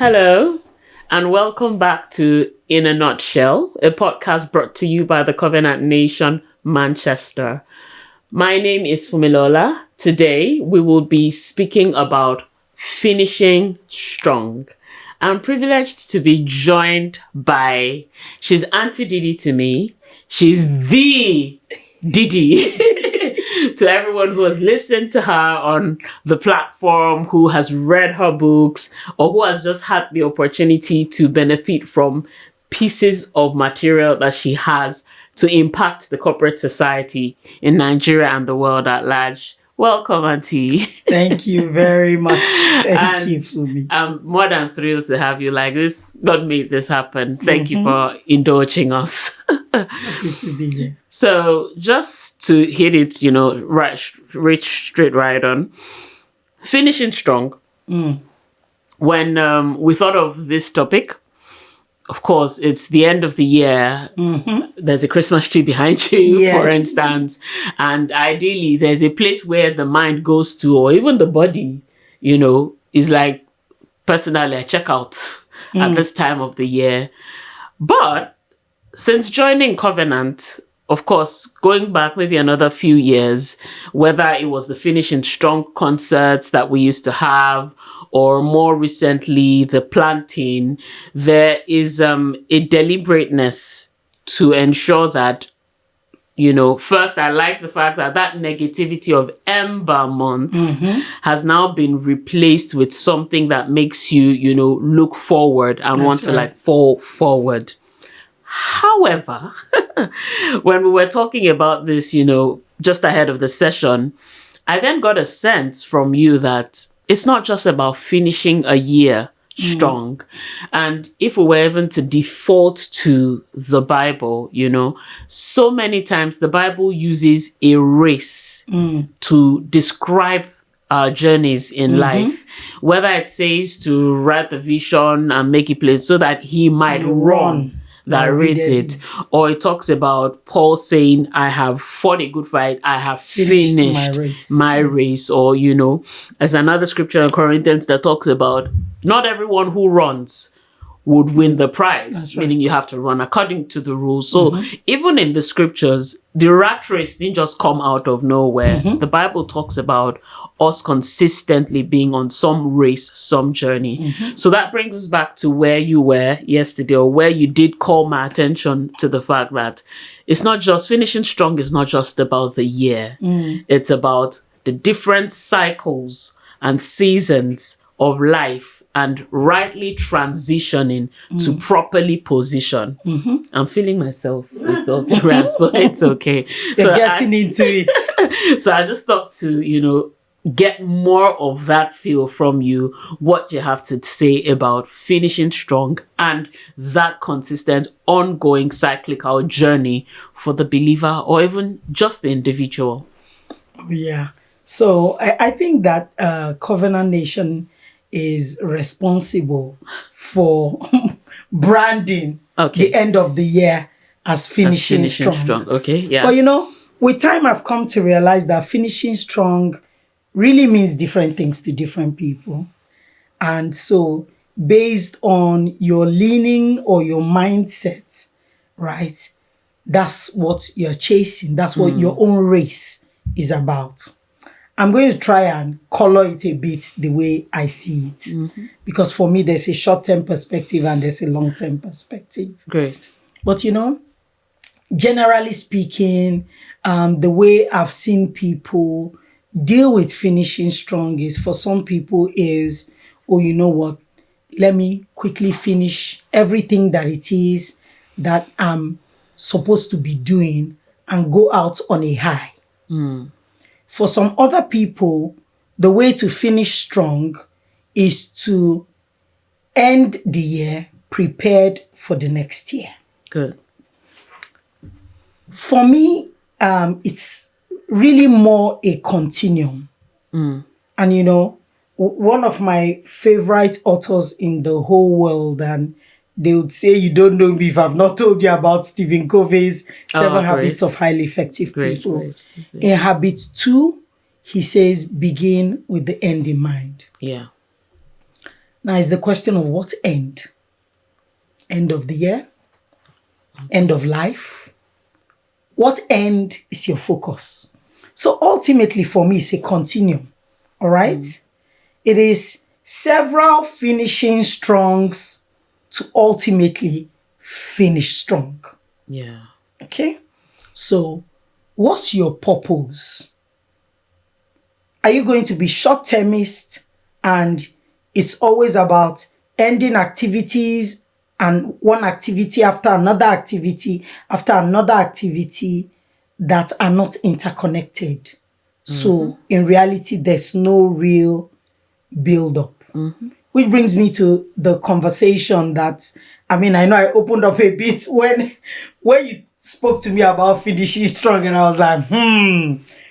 Hello, and welcome back to In a Nutshell, a podcast brought to you by the Covenant Nation, Manchester. My name is Fumilola. Today, we will be speaking about finishing strong. I'm privileged to be joined by, she's Auntie Didi to me. She's the Didi. To everyone who has listened to her on the platform, who has read her books, or who has just had the opportunity to benefit from pieces of material that she has to impact the corporate society in Nigeria and the world at large. Welcome, Auntie. Thank you very much. Thank you, Fumi. I'm more than thrilled to have you. Like this, God made this happen. Thank you for indulging us. Happy to be here. So just to hit it, straight right on, finishing strong. When we thought of this topic, of course, it's the end of the year. There's a Christmas tree behind you, Yes. for instance. And ideally, there's a place where the mind goes to, or even the body, is like, personally, I check out at this time of the year. But since joining Covenant, of course, going back maybe another few years, whether it was the Finishing Strong concerts that we used to have, or more recently, the planting, there is a deliberateness to ensure that, first, I like the fact that negativity of ember months has now been replaced with something that makes you, look forward and want to fall forward. However, when we were talking about this, just ahead of the session, I then got a sense from you that it's not just about finishing a year strong. And if we were even to default to the Bible, so many times the Bible uses a race to describe our journeys in life, whether it says to write the vision and make it plain so that he might run that reads it, or it talks about Paul saying, I have fought a good fight, I have finished my race. Or, there's another scripture in Corinthians that talks about not everyone who runs would win the prize, meaning you have to run according to the rules. So even in the scriptures, the rat race didn't just come out of nowhere. The Bible talks about us consistently being on some race, some journey. So that brings us back to where you were yesterday, or where you did call my attention to the fact that it's not just finishing strong, it's not just about the year. It's about the different cycles and seasons of life and rightly transitioning to properly position. I'm feeling myself with all the rest, but it's okay. You're getting into it. So I just thought to, get more of that feel from you, what you have to say about finishing strong and that consistent, ongoing cyclical journey for the believer or even just the individual. Yeah. So I think that Covenant Nation is responsible for branding the end of the year as finishing strong. Okay, yeah. But with time, I've come to realize that finishing strong really means different things to different people. And so based on your leaning or your mindset, right, that's what you're chasing. That's what your own race is about. I'm going to try and color it a bit the way I see it. Because for me, there's a short-term perspective and there's a long-term perspective. Great. But, generally speaking, the way I've seen people deal with finishing strong is, for some people is, oh, you know what? Let me quickly finish everything that it is that I'm supposed to be doing and go out on a high. For some other people, the way to finish strong is to end the year prepared for the next year. Good. For me, it's really more a continuum. And one of my favorite authors in the whole world, and they would say you don't know me if I've not told you about Stephen Covey's 7 Habits of Highly Effective People. Great. In Habit 2, he says, begin with the end in mind. Yeah. Now is the question of what end? End of the year? End of life? What end is your focus? So ultimately for me, it's a continuum. All right? It is several finishing strongs to ultimately finish strong. Yeah. Okay? So what's your purpose? Are you going to be short-termist and it's always about ending activities and one activity after another activity that are not interconnected? So in reality, there's no real build up. Which brings me to the conversation that, I mean, I know I opened up a bit when you spoke to me about finishing strong, and I was like,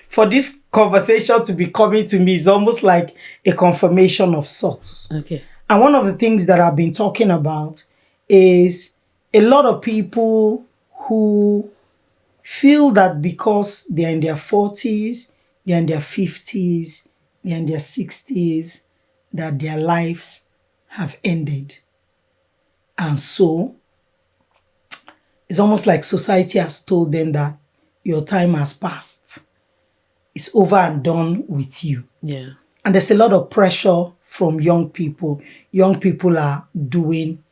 for this conversation to be coming to me is almost like a confirmation of sorts. Okay. And one of the things that I've been talking about is a lot of people who feel that because they're in their 40s, they're in their 50s, they're in their 60s, that their lives have ended. And so it's almost like society has told them that your time has passed. It's over and done with you. Yeah. And there's a lot of pressure from young people. Young people are doing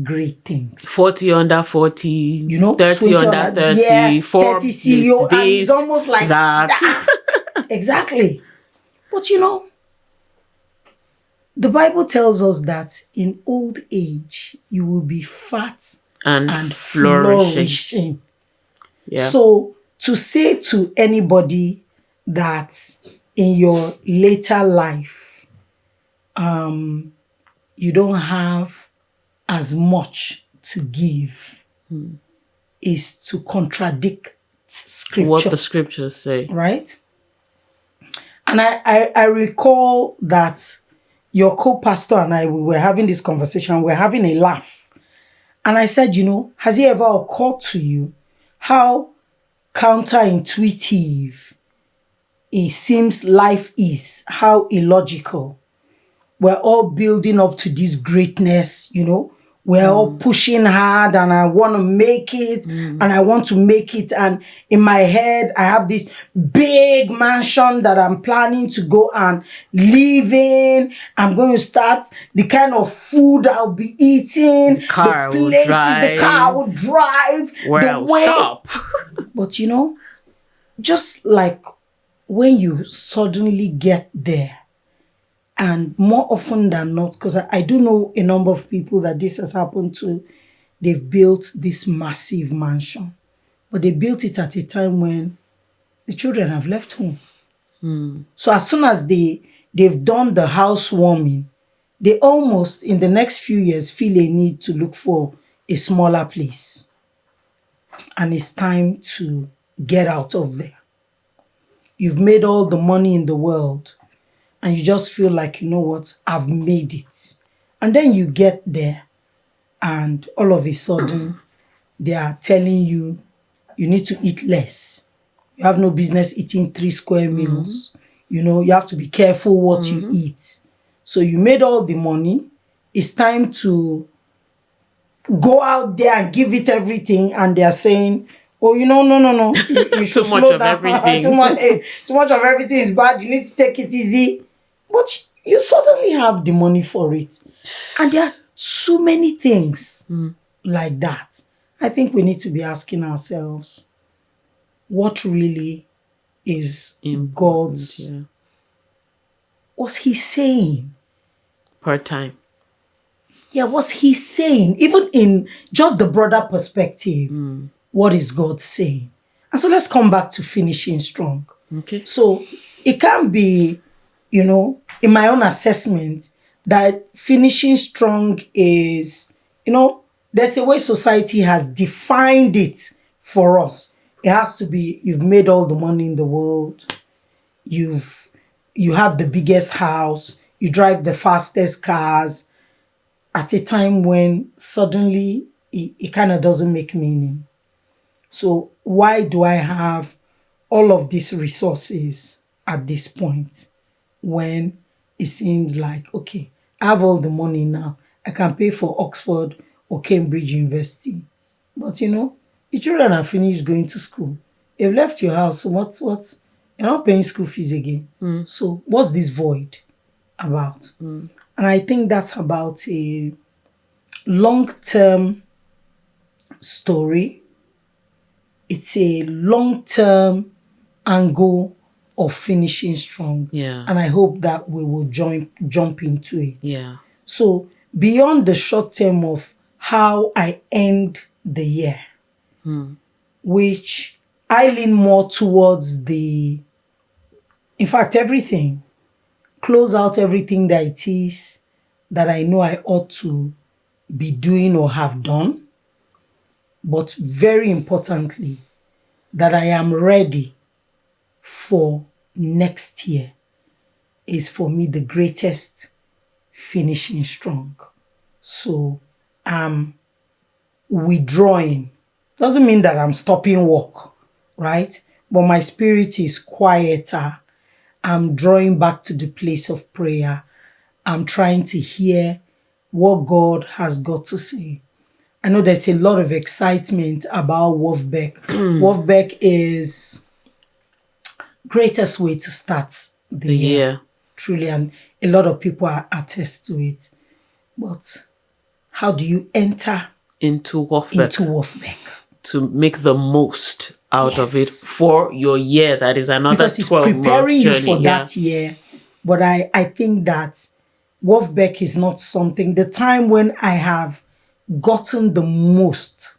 great things. 40 under 40, You know, 30 under 30, yeah, 30 Forbes CEO, list and it's this, almost like that. Exactly. But you know, the Bible tells us that in old age, you will be fat and and flourishing. flourishing. Yeah. So to say to anybody that in your later life, you don't have as much to give is to contradict scripture. What the scriptures say. Right? And I recall that your co-pastor and I, we were having this conversation, we were having a laugh. And I said, you know, has it ever occurred to you how counterintuitive it seems life is, how illogical? We're all building up to this greatness, you know. We're all pushing hard and I want to make it and I want to make it. And in my head, I have this big mansion that I'm planning to go and live in. I'm going to start the kind of food I'll be eating, the car will places, the car I will drive, Where the I'll way. shop. But you know, just like when you suddenly get there, and more often than not, because I do know a number of people that this has happened to, they've built this massive mansion, but they built it at a time when the children have left home. So as soon as they've done the housewarming, they almost, in the next few years, feel a need to look for a smaller place. And it's time to get out of there. You've made all the money in the world and you just feel like, you know what, I've made it. And then you get there and all of a sudden they are telling you, you need to eat less. You have no business eating 3 square meals. You know, you have to be careful what you eat. So you made all the money. It's time to go out there and give it everything. And they're saying, oh, you know, no. You should Too much slow of down. everything. Too much of everything is bad. You need to take it easy. But you suddenly have the money for it. And there are so many things like that. I think we need to be asking ourselves, what really is God's, Yeah. what's he saying? Per time. Yeah, what's he saying? Even in just the broader perspective, what is God saying? And so let's come back to finishing strong. Okay. So it can be, you know, in my own assessment, that finishing strong is, you know, there's a way society has defined it for us. It has to be, you've made all the money in the world, you have the biggest house, you drive the fastest cars, at a time when suddenly it kind of doesn't make meaning. So why do I have all of these resources at this point when it seems like, okay, I have all the money now. I can pay for Oxford or Cambridge University. But the children are finished going to school. They've left your house. So what's you're not paying school fees again. So what's this void about? And I think that's about a long-term story. It's a long-term angle of finishing strong. Yeah. And I hope that we will jump into it. Yeah. So beyond the short term of how I end the year, which I lean more towards in fact, everything, close out everything that it is that I know I ought to be doing or have done. But very importantly, that I am ready for next year is for me the greatest finishing strong. So I'm withdrawing. Doesn't mean that I'm stopping work, right? But my spirit is quieter. I'm drawing back to the place of prayer. I'm trying to hear what God has got to say. I know there's a lot of excitement about Wolfbeck. Wolfbeck is greatest way to start the year. year. Truly, and a lot of people attest to it. But how do you enter Into Wolfbeck. Wolfbeck? To make the most out of it Yes. for your year. That is another Because it's 12-month preparing journey. you for that year. But I think that Wolfbeck is not something, the time when I have gotten the most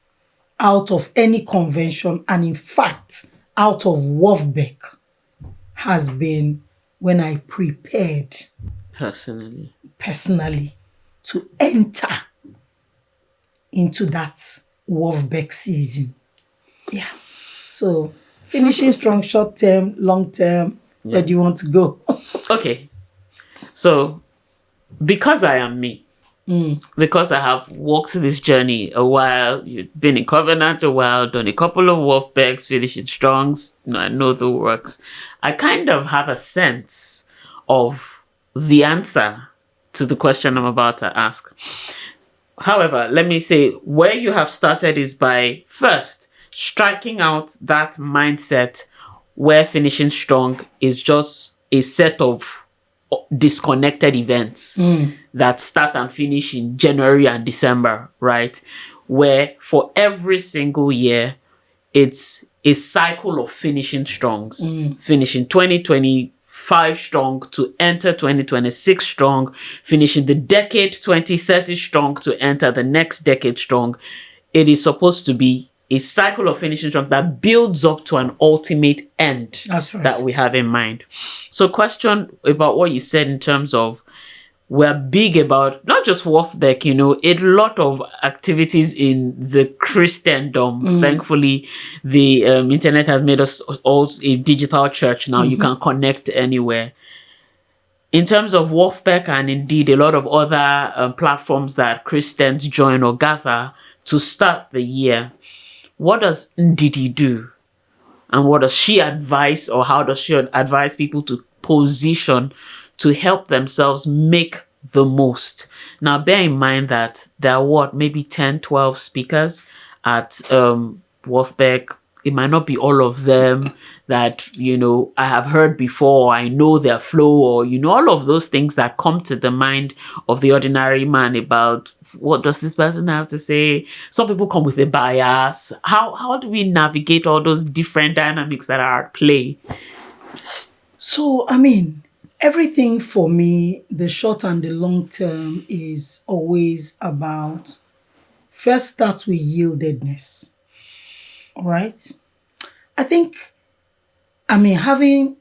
out of any convention, and in fact, out of Wolfbeck, has been when I prepared personally to enter into that Wolfbeck season. Yeah. So finishing strong, short term, long term. Yeah. Where do you want to go? Okay. So because I am me, because I have walked this journey a while, you've been in Covenant a while, done a couple of Wolfbecks, finishing strongs, I know the works. I kind of have a sense of the answer to the question I'm about to ask. However, let me say where you have started is by first striking out that mindset where finishing strong is just a set of disconnected events that start and finish in January and December, right? Where for every single year, it's a cycle of finishing strongs, finishing 2025 strong to enter 2026 strong, finishing the decade 2030 strong to enter the next decade strong. It is supposed to be a cycle of finishing strong that builds up to an ultimate end. That's right. That we have in mind. So question about what you said in terms of we're big about not just Wolfbeck, a lot of activities in the Christendom. Thankfully, the internet has made us all a digital church now. You can connect anywhere. In terms of Wolfbeck and indeed a lot of other platforms that Christians join or gather to start the year, what does Ndidi do? And what does she advise, or how does she advise people to position to help themselves make the most? Now, bear in mind that there are maybe 10, 12 speakers at Wolfbeck. It might not be all of them that, I have heard before, I know their flow, or, all of those things that come to the mind of the ordinary man about what does this person have to say. Some people come with a bias. How do we navigate all those different dynamics that are at play? So, everything for me, the short and the long term, is always about, first starts with yieldedness. All right? I think, having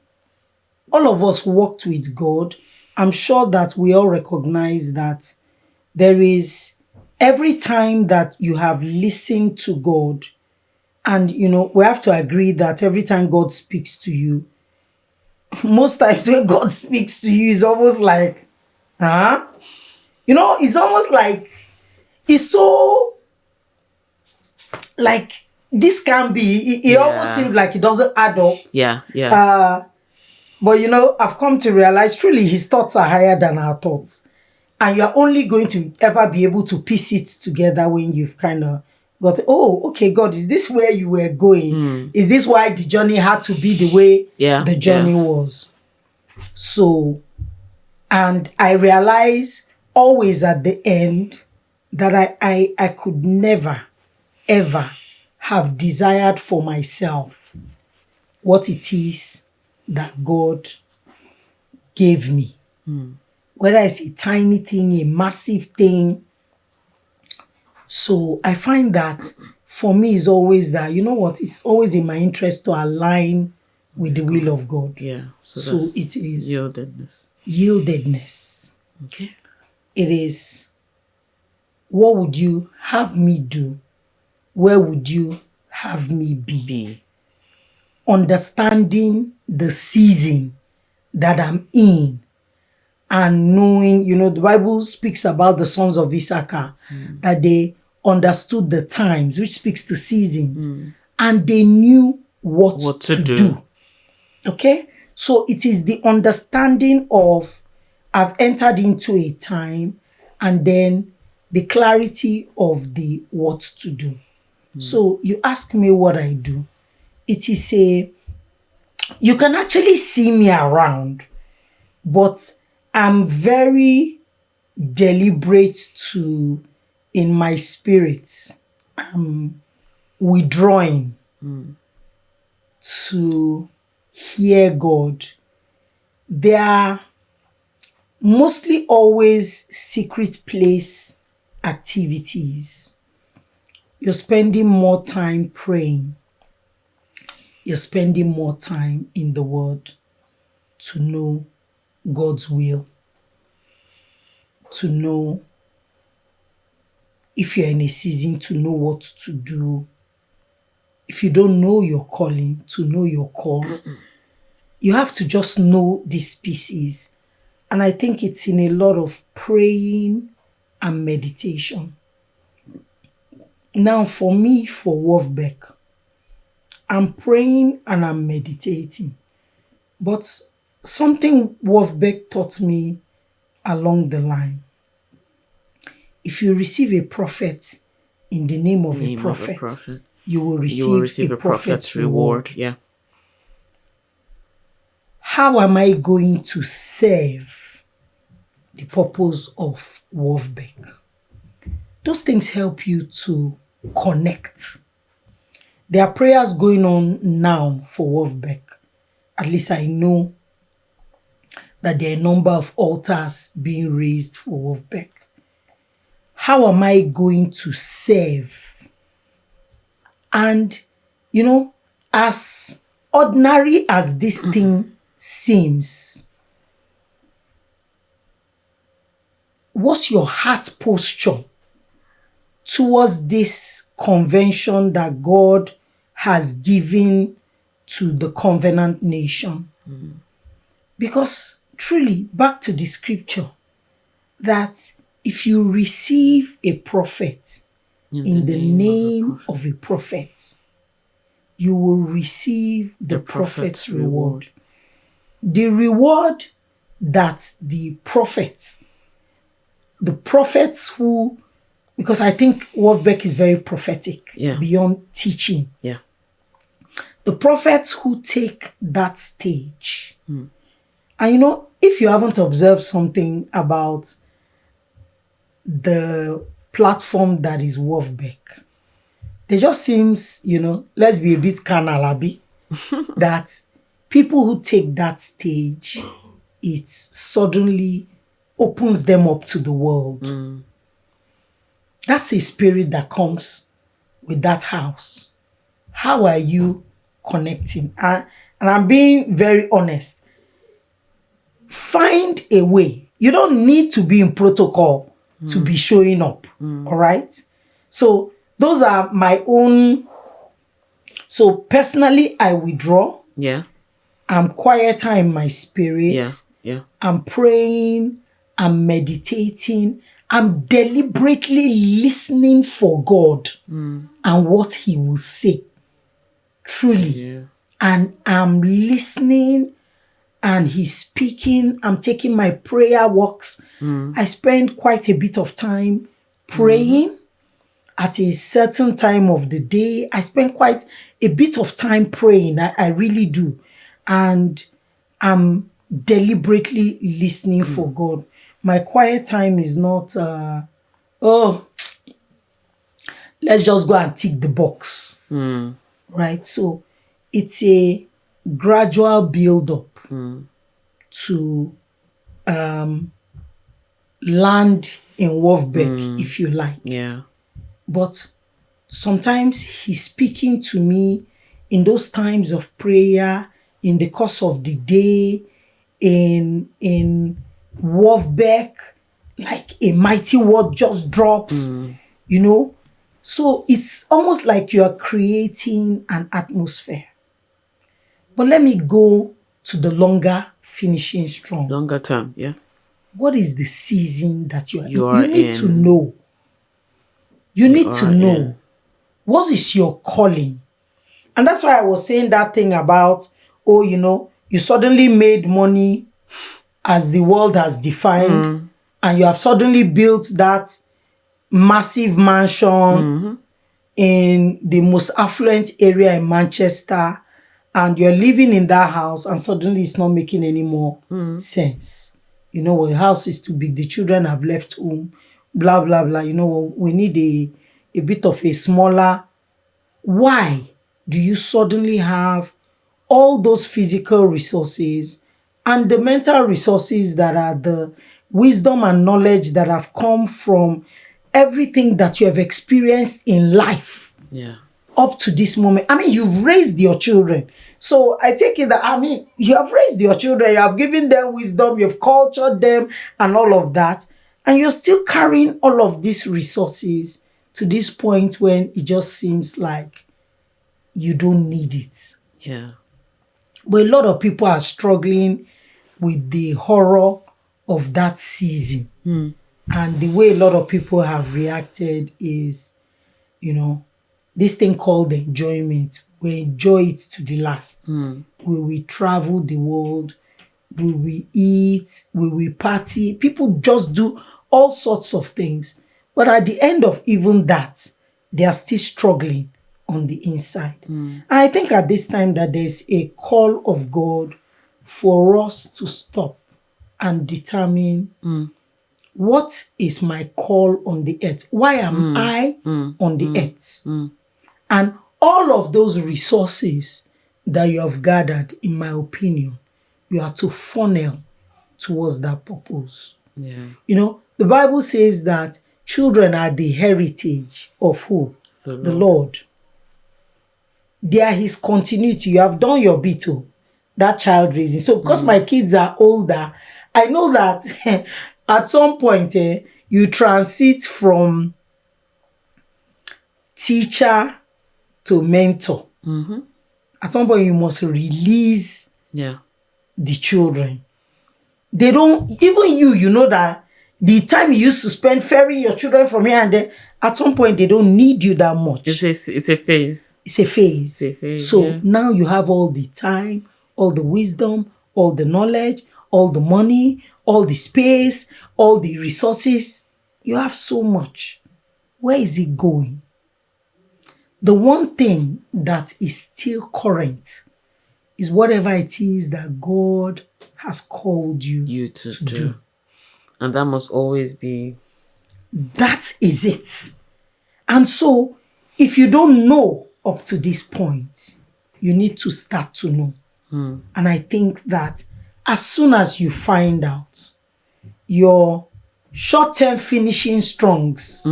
all of us worked with God, I'm sure that we all recognize that there is, every time that you have listened to God, and, we have to agree that every time God speaks to you, most times when God speaks to you, it's almost like, it's almost like, it's so, like, this can be, it almost seems like it doesn't add up. Yeah. But I've come to realize truly his thoughts are higher than our thoughts. And you're only going to ever be able to piece it together when you've kind of got, oh, okay, God, is this where you were going? Is this why the journey had to be the way the journey was? So, and I realize always at the end that I could never, ever have desired for myself what it is that God gave me. Whether it's a tiny thing, a massive thing. So I find that for me is always that, you know what, it's always in my interest to align with the will of God. Yeah. So it is yieldedness. Yieldedness. Okay. It is, what would you have me do? Where would you have me be? Understanding the season that I'm in, and knowing, you know, the Bible speaks about the sons of Issachar, that they understood the times, which speaks to seasons, and they knew what to do. Okay? So it is the understanding of, I've entered into a time, and then the clarity of the what to do. So you ask me what I do. It is you can actually see me around, but I'm very deliberate to, in my spirit, withdrawing to hear God. They are mostly always secret place activities. You're spending more time praying. You're spending more time in the Word to know God's will, to know if you're in a season, to know what to do. If you don't know your calling, to know your call. You have to just know these pieces. And I think it's in a lot of praying and meditation. Now, for me, for Wolfbeck, I'm praying and I'm meditating. But something Wolfbeck taught me along the line. If you receive a prophet in the name of a prophet, you will receive a prophet's reward. Yeah. How am I going to serve the purpose of Wolfbeck? Those things help you to connect. There are prayers going on now for Wolfbeck. At least I know that there are a number of altars being raised for Wolfbeck. How am I going to serve? And, you know, as ordinary as this thing seems, what's your heart posture towards this convention that God has given to the covenant nation? Because truly, back to the scripture, that if you receive a prophet in the name of a prophet, you will receive the prophet's reward. The reward that the prophets who, because I think Wolfbeck is very prophetic, beyond teaching. Yeah. The prophets who take that stage. And you know, if you haven't observed something about the platform that is Wolfbeck, there just seems, you know, let's be a bit carnal, Abby, that people who take that stage, it suddenly opens them up to the world. That's a spirit that comes with that house. How are you connecting? And I'm being very honest. Find a way. You don't need to be in protocol to be showing up. All right? So those are my own. So personally, I withdraw. Yeah. I'm quieter in my spirit. Yeah. I'm praying. I'm meditating. I'm deliberately listening for God and what He will say. Truly. Yeah. And I'm listening and he's speaking. I'm taking my prayer walks. I spend quite a bit of time praying at a certain time of the day. I spend quite a bit of time praying. I really do. And I'm deliberately listening for God. My quiet time is not, oh, let's just go and tick the box. Right? So it's a gradual build up to land in Wolfbeck, if you like. Yeah. But sometimes he's speaking to me in those times of prayer, in the course of the day, in Wolfbeck, like a mighty word just drops, you know. So it's almost like you are creating an atmosphere. But let me go to the longer finishing strong. Longer term, yeah. What is the season that you You are? are You need to in. know. You need to are know in. what is your calling. And that's why I was saying that thing about, oh, you suddenly made money as the world has defined, and you have suddenly built that massive mansion in the most affluent area in Manchester, and you're living in that house, and suddenly it's not making any more sense. The house is too big, the children have left home, blah, blah, blah. We need a bit of a smaller. Why do you suddenly have all those physical resources and the mental resources that are the wisdom and knowledge that have come from everything that you have experienced in life Yeah. up to this moment? I mean, you've raised your children. So I take it that, you have raised your children, you have given them wisdom, you've cultured them and all of that. And you're still carrying all of these resources to this point when it just seems like you don't need it. Yeah. But a lot of people are struggling with the horror of that season. And the way a lot of people have reacted is, this thing called enjoyment. We enjoy it to the last. We will travel the world. We will eat. We will party. People just do all sorts of things. But at the end of even that, they are still struggling on the inside. And I think at this time that there's a call of God for us to stop and determine what is my call on the earth? Why am I on the earth? And all of those resources that you have gathered, in my opinion, you are to funnel towards that purpose. Yeah. The Bible says that children are the heritage of who? The Lord. They are his continuity. You have done your bit, that child raising. So because my kids are older, I know that at some point you transit from teacher to mentor. At some point you must release Yeah. the children. They don't, even you know that the time you used to spend ferrying your children from here and there, at some point they don't need you that much. It's a phase. It's a phase. It's a phase, So yeah. now you have all the time, all the wisdom, all the knowledge, all the money, all the space, all the resources. You have so much. Where is it going? The one thing that is still current is whatever it is that God has called you to do. And that must always be. That is it. And so, if you don't know up to this point, you need to start to know. And I think that as soon as you find out, your short-term finishing strongs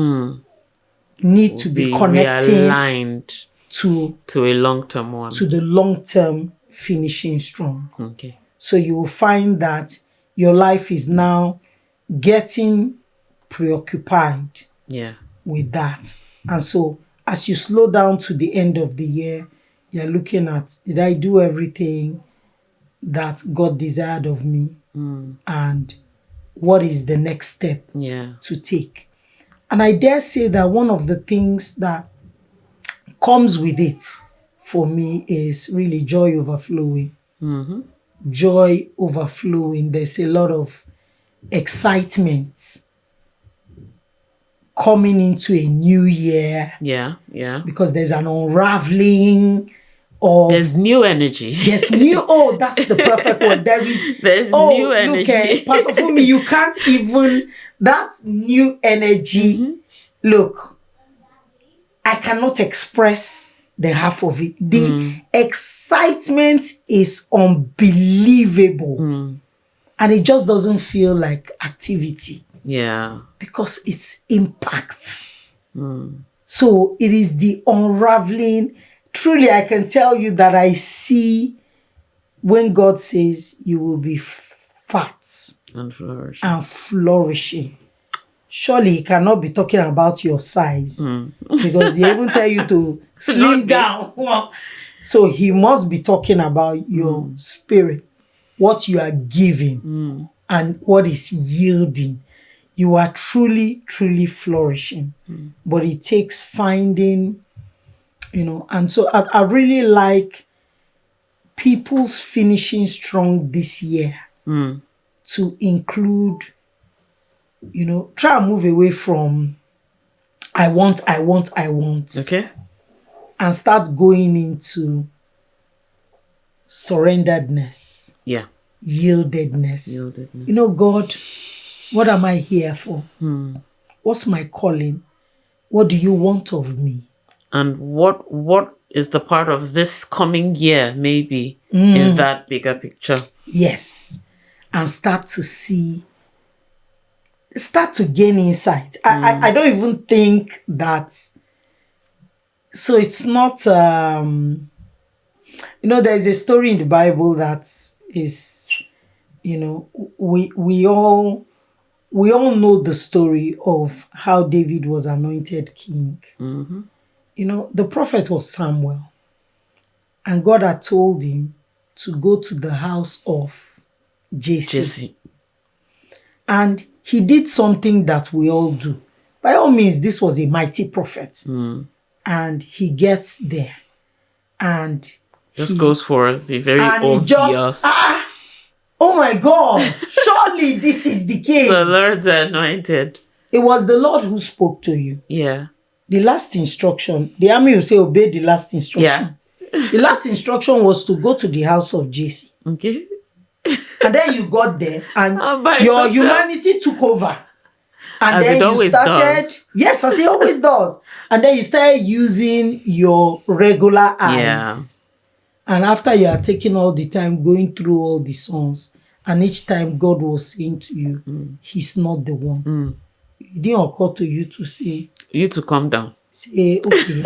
need to be connecting realigned to a long-term one. To the long-term finishing strong. Okay. So you will find that your life is now getting preoccupied with that. And so as you slow down to the end of the year, you're looking at, did I do everything that God desired of me? And what is the next step to take? And I dare say that one of the things that comes with it for me is really joy overflowing. joy overflowing. There's a lot of excitement coming into a new year Yeah, yeah. because there's an unraveling of There's new energy. there's new that's the perfect word. There's new energy. Pastor Fumi, you can't even that new energy. Look, I cannot express the half of it. The excitement is unbelievable. And it just doesn't feel like activity. Yeah. Because it's impact. So it is the unraveling. Truly, I can tell you that I see when God says you will be fat And flourish. and flourishing. Surely he cannot be talking about your size because they even tell you to slim down. So he must be talking about your spirit, what you are giving and what is yielding. You are truly, truly flourishing. But it takes finding, and so I really like people's finishing strong this year to include, try and move away from I want, Okay. and start going into surrenderedness, Yeah. yieldedness. God, what am I here for? What's my calling? What do you want of me? And what is the part of this coming year, maybe, in that bigger picture? Yes. And start to gain insight. I don't even think that. So it's not, there's a story in the Bible that is, we all know the story of how David was anointed king. The prophet was Samuel, and God had told him to go to the house of Jesse. And he did something that we all do. By all means, this was a mighty prophet. And he gets there. And just goes for the very obvious. Oh my God, surely this is the king. The Lord's anointed. It was the Lord who spoke to you. Yeah. The last instruction, the army will say, obey the last instruction. Yeah. The last instruction was to go to the house of Jesse. Okay. And then you got there and your humanity took over. And as then you started, does. As it always does. And then you started using your regular eyes. Yeah. And after you are taking all the time going through all the songs, and each time God was saying to you, he's not the one. It didn't occur to you to say, you to calm down. Say, okay.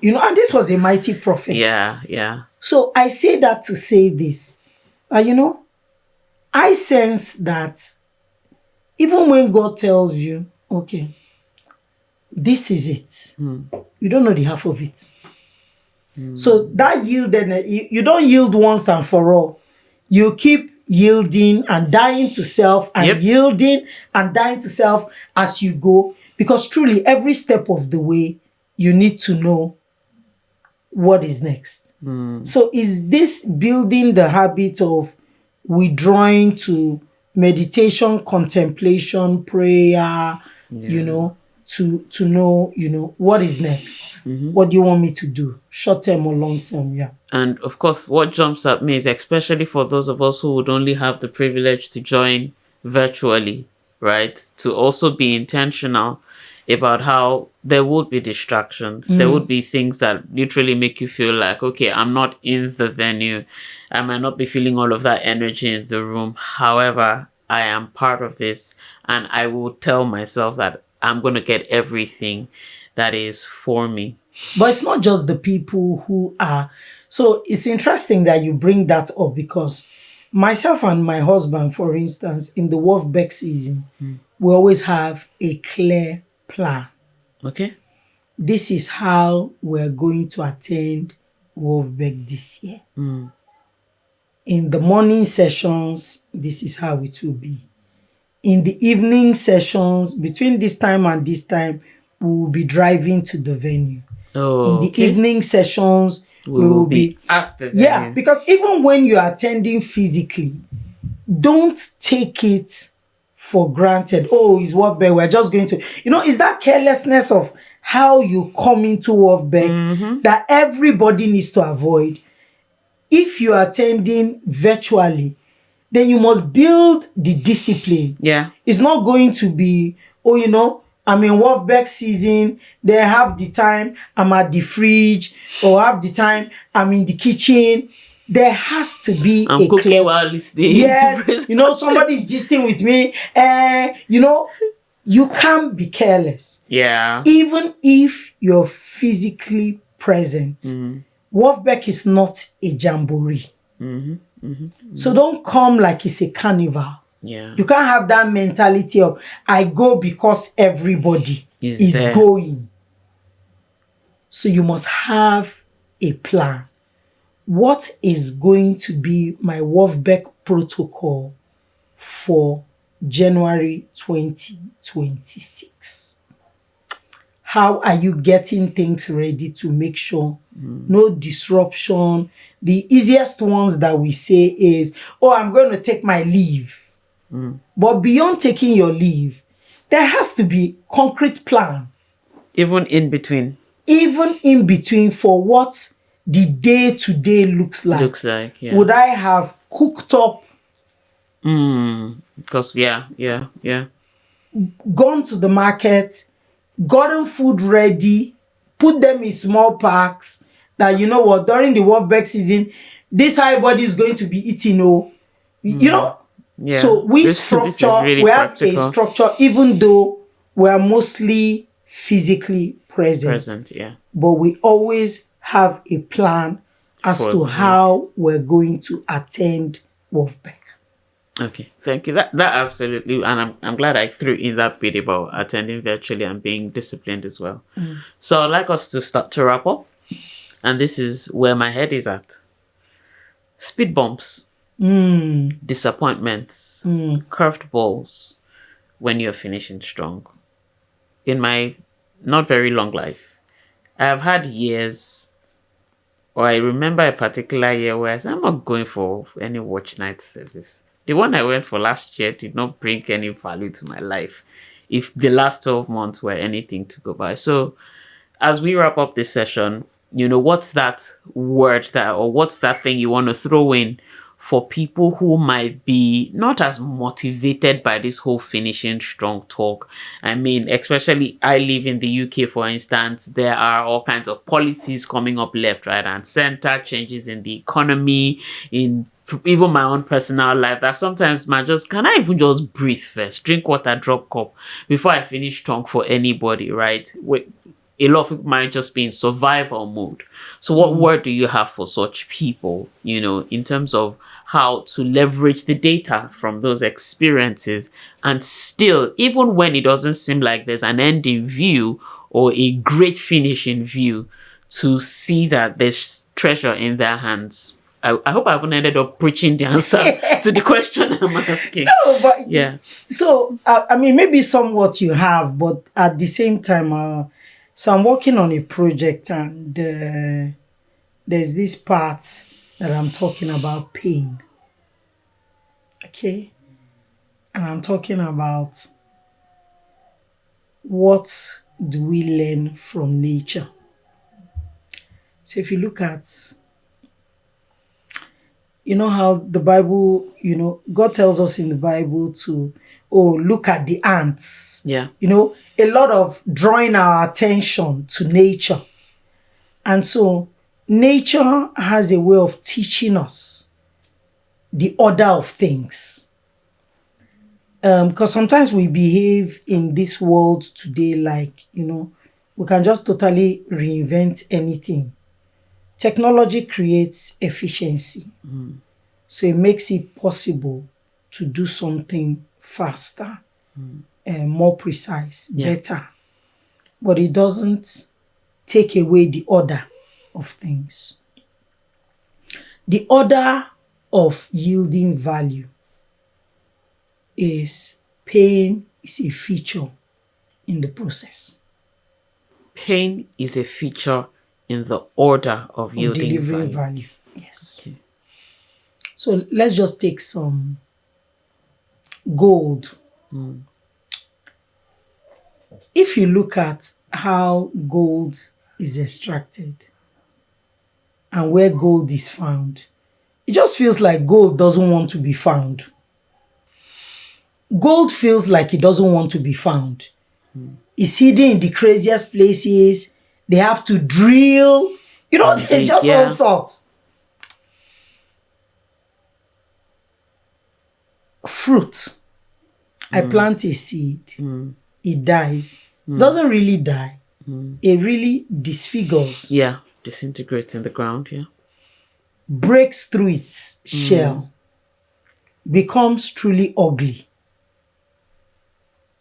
And this was a mighty prophet. Yeah, yeah. So I say that to say this. I sense that even when God tells you, okay, this is it, you don't know the half of it. So that yieldedness, you don't yield once and for all. You keep yielding and dying to self and yielding and dying to self as you go. Because truly, every step of the way, you need to know what is next. So is this building the habit of withdrawing to meditation, contemplation, prayer, to know, what is next? What do you want me to do? Short term or long term? Yeah. And of course, what jumps at me is, especially for those of us who would only have the privilege to join virtually, right? To also be intentional about how there would be distractions. There would be things that literally make you feel like, okay, I'm not in the venue. I might not be feeling all of that energy in the room. However, I am part of this, and I will tell myself that I'm going to get everything that is for me. But it's not just the people who are. So it's interesting that you bring that up, because myself and my husband, for instance, in the Wolfbeck season, we always have a clear plan. Okay. This is how we're going to attend Wolfbeck this year. In the morning sessions, this is how it will be. In the evening sessions, between this time and this time, we will be driving to the venue. Oh, in the evening sessions, We will be at the Yeah, venue. because even when you're attending physically, don't take it for granted. Oh, it's Wolfberg. We're just going to, is that carelessness of how you come into Wolfberg that everybody needs to avoid. If you're attending virtually, then you must build the discipline. Yeah. It's not going to be, I'm in Wolfberg season, then half the time I'm at the fridge, or half the time I'm in the kitchen. There has to be I'm a cooking clear. while listening. Yes, To somebody's gisting with me. You can't be careless. yeah. Even if you're physically present, Wolfberg is not a jamboree. So don't come like it's a carnival. Yeah. You can't have that mentality of, I go because everybody is there. going. So you must have a plan. What is going to be my Wolfberg protocol for January 2026? How are you getting things ready to make sure no disruption? The easiest ones that we say is, oh, I'm going to take my leave. But beyond taking your leave, there has to be concrete plan. Even in between. Even in between, for what the day-to-day looks like. Yeah. Would I have cooked up, Because yeah. gone to the market, gotten food ready, put them in small packs, that during the Wolfberg season, this high body is going to be eating, Yeah. So we this is really we have a practical. structure, even though we are mostly physically present. Yeah. But we always have a plan as For to the how we're going to attend Wolfberg. Okay, thank you. That absolutely, and I'm glad I threw in that bit about attending virtually and being disciplined as well. So I'd like us to start to wrap up, and this is where my head is at. Speed bumps, disappointments, curved balls when you're finishing strong. In my not very long life, I have had years, or I remember a particular year where I said, I'm not going for any watch night service. The one I went for last year did not bring any value to my life, if the last 12 months were anything to go by. So as we wrap up this session, what's that word or what's that thing you want to throw in for people who might be not as motivated by this whole finishing strong talk? I mean, especially I live in the UK, for instance, there are all kinds of policies coming up left, right, and center, changes in the economy, in even my own personal life, that sometimes can I even just breathe first, drink water, drop cup before I finish strong for anybody, right? A lot of people might just be in survival mode. So what word do you have for such people, in terms of how to leverage the data from those experiences and still, even when it doesn't seem like there's an end in view or a great finish in view, to see that there's treasure in their hands? I hope I haven't ended up preaching the answer to the question I'm asking. No, but Yeah. So, maybe somewhat you have, but at the same time, so I'm working on a project, and there's this part that I'm talking about pain. Okay? And I'm talking about what do we learn from nature. So if you look at, how the Bible, God tells us in the Bible to, look at the ants. Yeah. A lot of drawing our attention to nature. And so nature has a way of teaching us the order of things. Because sometimes we behave in this world today like, we can just totally reinvent anything. Technology creates efficiency. So it makes it possible to do something faster, more precise, better. But it doesn't take away the order of things. The order of yielding value is pain is a feature in the process. Pain is a feature in the order of of yielding delivering value. value. Yes. Okay. So let's just take some gold. If you look at how gold is extracted and where gold is found, it just feels like gold doesn't want to be found. Gold feels like it doesn't want to be found. It's hidden in the craziest places. They have to drill. You know, there's Dig, just all yeah. sorts. Fruit. I plant a seed. It dies. Doesn't really die. It really disfigures. Yeah. Disintegrates in the ground, yeah. Breaks through its shell. Becomes truly ugly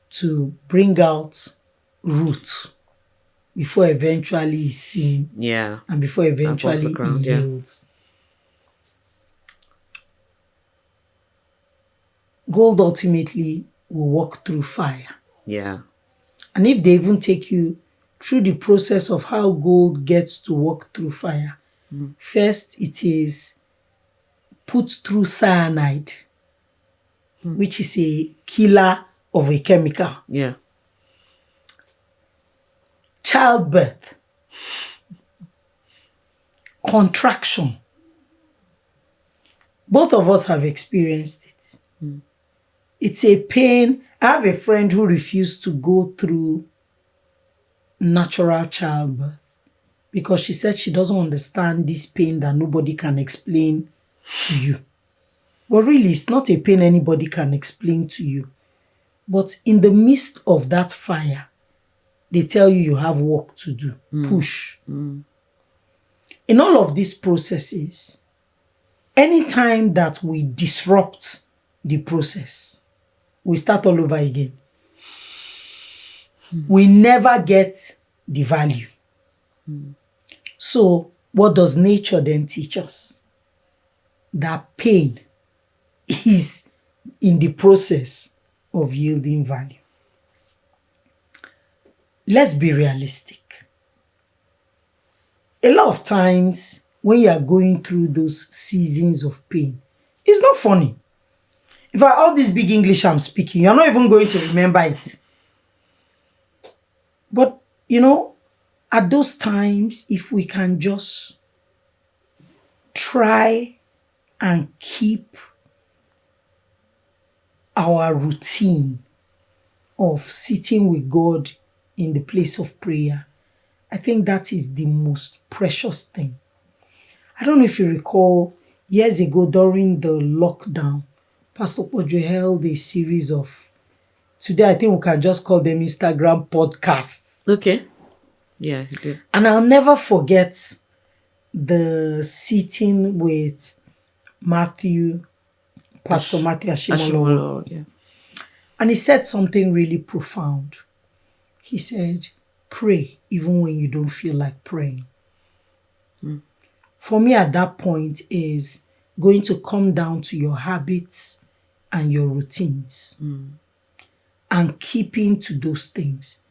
to bring out root before eventually is seen Yeah. and before eventually ground, it yeah. yields. Gold ultimately will walk through fire. Yeah. And if they even take you through the process of how gold gets to walk through fire, first it is put through cyanide, which is a killer of a chemical. Yeah. Childbirth, contraction. Both of us have experienced it. It's a pain. I have a friend who refused to go through natural childbirth because she said she doesn't understand this pain that nobody can explain to you. But really, it's not a pain anybody can explain to you. But in the midst of that fire, they tell you you have work to do. Push. In all of these processes, anytime that we disrupt the process, we start all over again. We never get the value. So, what does nature then teach us? That pain is in the process of yielding value. Let's be realistic. A lot of times, when you are going through those seasons of pain, it's not funny. In fact, all this big English I'm speaking, you're not even going to remember it. But, you know, at those times, if we can just try and keep our routine of sitting with God in the place of prayer, I think that is the most precious thing. I don't know if you recall, years ago during the lockdown, Pastor Podre held a series of, today I think we can just call them Instagram podcasts. Okay. Yeah, you do. And I'll never forget the sitting with Pastor Matthew Ashimolowo. Ashimolo, yeah. And he said something really profound. He said, pray even when you don't feel like praying. For me at that point is going to come down to your habits and your routines and keeping to those things.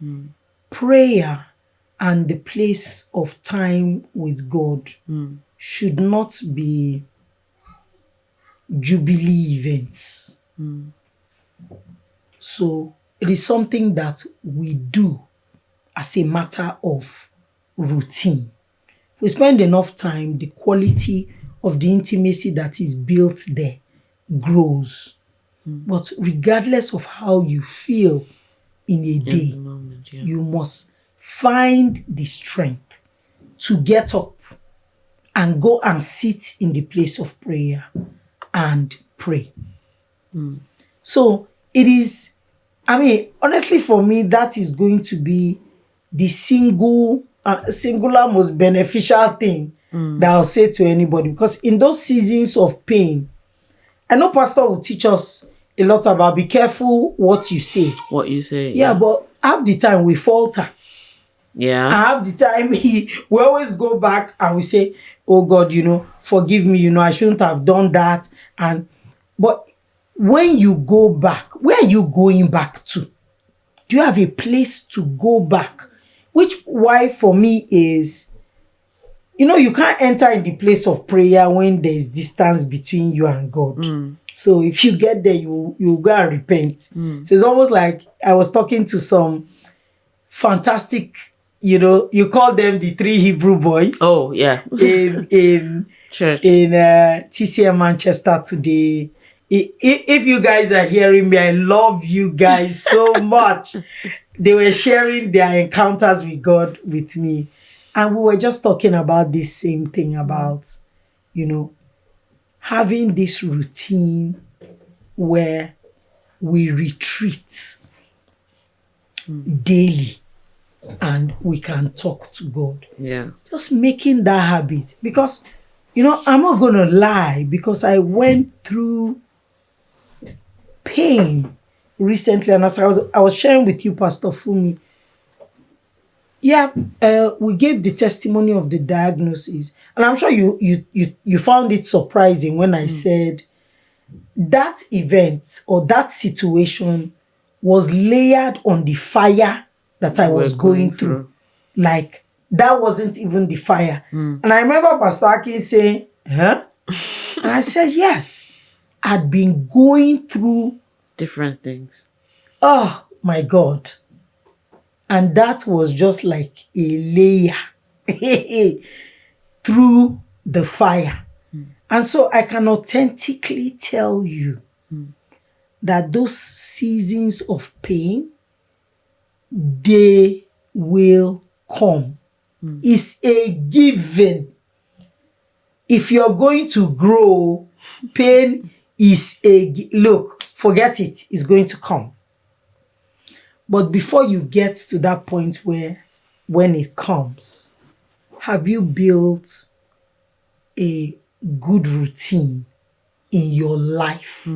Prayer and the place of time with God should not be jubilee events. So it is something that we do as a matter of routine. If we spend enough time, the quality of the intimacy that is built there grows. But regardless of how you feel in a day, the moment, yeah. you must find the strength to get up and go and sit in the place of prayer and pray. So it is, I mean, honestly for me, that is going to be the singular most beneficial thing that I'll say to anybody. Because in those seasons of pain, I know Pastor will teach us a lot about be careful what you say. What you say. Yeah, but half the time we falter. Yeah. And half the time we always go back and we say, oh God, forgive me, I shouldn't have done that. But when you go back, where are you going back to? Do you have a place to go back? Why for me is you can't enter in the place of prayer when there's distance between you and God. So if you get there, you go and repent. So it's almost like I was talking to some fantastic, you call them the three Hebrew boys. Oh, yeah. in Church. in TCM Manchester today. If you guys are hearing me, I love you guys so much. They were sharing their encounters with God with me. And we were just talking about this same thing about, having this routine where we retreat daily and we can talk to God. Yeah. Just making that habit. Because, I'm not going to lie, because I went through pain recently. And as I was sharing with you, Pastor Fumi, we gave the testimony of the diagnosis, and I'm sure you found it surprising when I said that event or that situation was layered on the fire that I was going through. Like, that wasn't even the fire. And I remember Pastor Akin saying, huh? And I said, yes, I'd been going through different things. Oh my God. And that was just like a layer through the fire. And so I can authentically tell you that those seasons of pain, they will come. It's a given. If you're going to grow, pain is look, forget it, it's going to come. But before you get to that point where, when it comes, have you built a good routine in your life?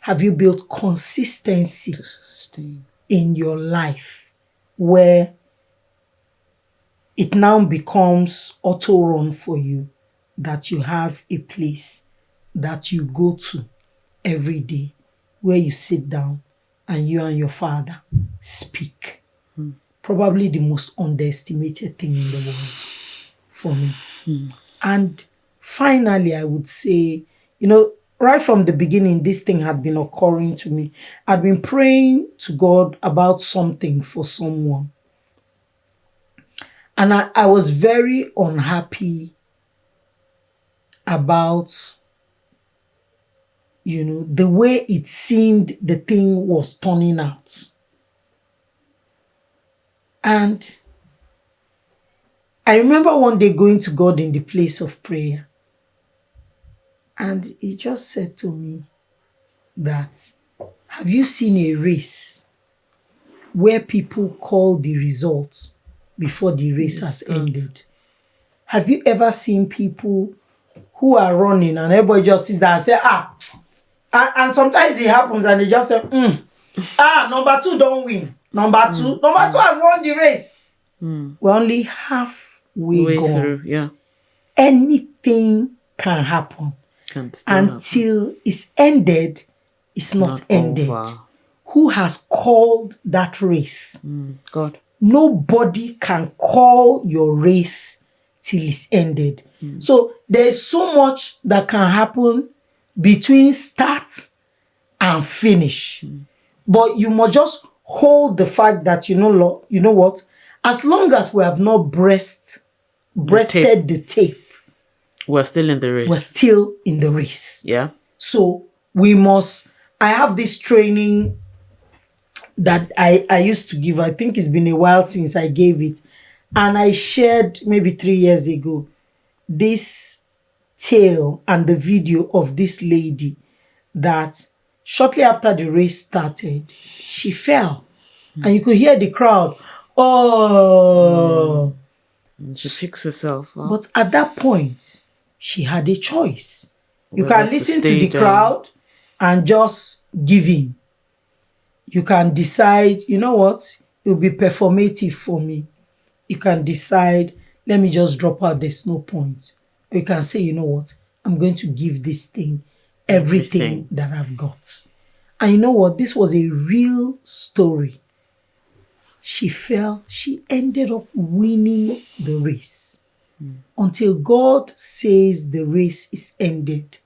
Have you built consistency to sustain in your life where it now becomes auto-run for you, that you have a place that you go to every day where you sit down and you and your Father speak? Probably the most underestimated thing in the world for me. And finally, I would say, right from the beginning, this thing had been occurring to me. I'd been praying to God about something for someone. And I was very unhappy about, the way it seemed the thing was turning out. And I remember one day going to God in the place of prayer. And he just said to me that, have you seen a race where people call the results before the race has ended? Have you ever seen people who are running and everybody just sits down and say, and sometimes it happens and they just say, number 2 don't win. Number two has won the race. We're only halfway gone. through, yeah. Anything can happen. Until it's ended, it's not ended. Over. Who has called that race? God. Nobody can call your race till it's ended. So there's so much that can happen between start and finish. But you must just hold the fact that, you know what? As long as we have not breasted the tape, we're still in the race. We're still in the race. Yeah. So I have this training that I used to give. I think it's been a while since I gave it. And I shared maybe 3 years ago this tale and the video of this lady that shortly after the race started, she fell. And you could hear the crowd, oh. And she picks herself up. But at that point, she had a choice. You can listen to the crowd and just give in. You can decide, you know what, it will be performative for me. You can decide, let me just drop out, there's no point. Or you can say, you know what, I'm going to give this thing everything that I've got. And you know what, this was a real story. She fell, she ended up winning the race. Until God says the race is ended,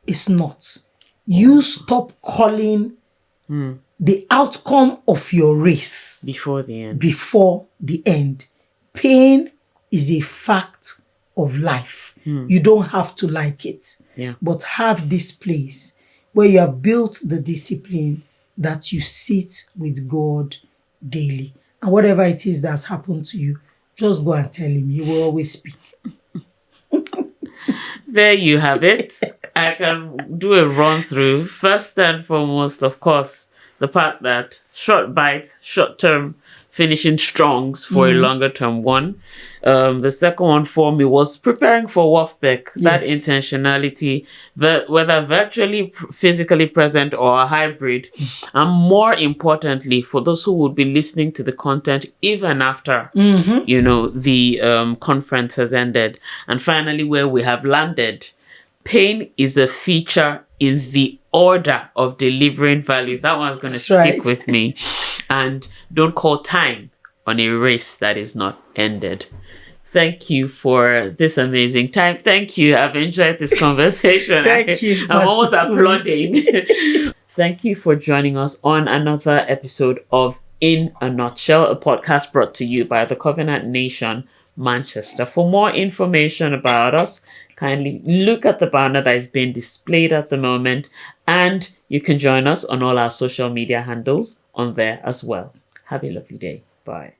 it's not. You stop calling the outcome of your race Before the end. before the end. Pain is a fact of life. You don't have to like it, Yeah. but have this place where you have built the discipline that you sit with God daily. And whatever it is that's happened to you, just go and tell him. He will always speak. There you have it. I can do a run through. First and foremost, of course, the part that short bites, short term finishing strongs for a longer term one. The second one for me was preparing for WAFPEC, that Yes. intentionality, whether virtually, physically present or a hybrid. And more importantly, for those who would be listening to the content even after, the conference has ended. And finally, where we have landed, pain is a feature in the order of delivering value. That one's going to stick right. with me. And don't call time on a race that is not ended. Thank you for this amazing time. Thank you. I've enjoyed this conversation. Thank you, I'm almost Pastor applauding. Thank you for joining us on another episode of In a Nutshell, a podcast brought to you by the Covenant Nation, Manchester. For more information about us, kindly look at the banner that is being displayed at the moment, and you can join us on all our social media handles on there as well. Have a lovely day. Bye.